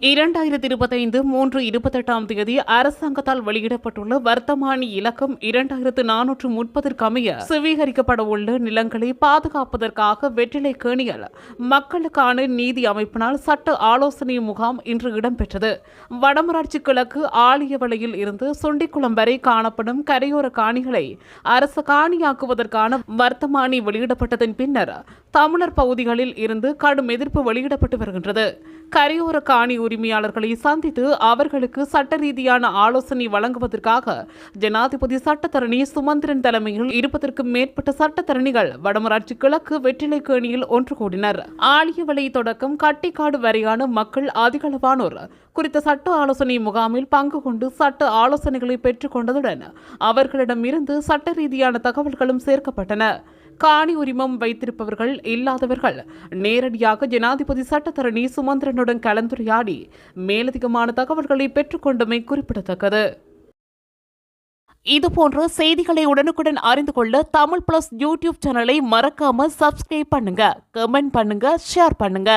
2025 3/28 அரசாங்கத்தால் வெளியிடப்பட்டுள்ள வர்த்தமானி இலக்கம் 2430 அமைய சுவீகரிக்கப்பட உள்ள நிலங்களை பாதுகாப்பதற்காக வெற்றிலை கேணியில் மக்களுக்கான நீதி அமைப்பினால் சட்ட ஆலோசனை முகாம் இன்று இடம்பெற்றது. வடமராட்சி கிழக்கு ஆலியவளையில் இருந்து சுண்டிக்குளம் வரை காணப்படும் கரையோர காணிகளை அரசு காணியாக்குவதற்கான வர்த்தமானி வெளியிடப்பட்டதன் பின்னர் தமிழர் பகுதிகளில் இருந்து கடும் எதிர்ப்பு வெளியிடப்பட்டு வருகின்றது. கரையோர காணி உரிமையாளர்களை சந்தித்து அவர்களுக்கு சட்ட ரீதியான ஆலோசனை வழங்குவதற்காக ஜனாதிபதி சட்டத்தரணி சுமந்திரன் தலைமையில் 20க்கும் மேற்பட்ட சட்டத்தரணிகள் வடமராட்சி கிழக்கு வெற்றிலை கேணியில் ஒன்று கூடினர். ஆலியவளை தொடக்கம் கட்டிக்காடு வரையான மக்கள் அதிகளவானோர் குறித்த சட்ட ஆலோசனை முகாமில் பங்கு கொண்டு சட்ட ஆலோசனைகளை பெற்றுக் கொண்டதுடன் அவர்களிடமிருந்து சட்ட ரீதியான தகவல்களும் சேர்க்கப்பட்டன. காணி உரிமம் வைத்திருப்பவர்கள் இல்லாதவர்கள் நேரடியாக ஜனாதிபதி சட்டத்தரணி சுமந்திரனுடன் கலந்துரையாடி மேலதிகமான தகவல்களை பெற்றுக்கொண்டமை குறிப்பிடத்தக்கது. இதுபோன்ற செய்திகளை உடனுக்குடன் அறிந்து கொள்ள தமிழ் பிளஸ் யூடியூப் சேனலை மறக்காம சப்ஸ்கிரைப் பண்ணுங்க, கமெண்ட் பண்ணுங்க, ஷேர் பண்ணுங்க.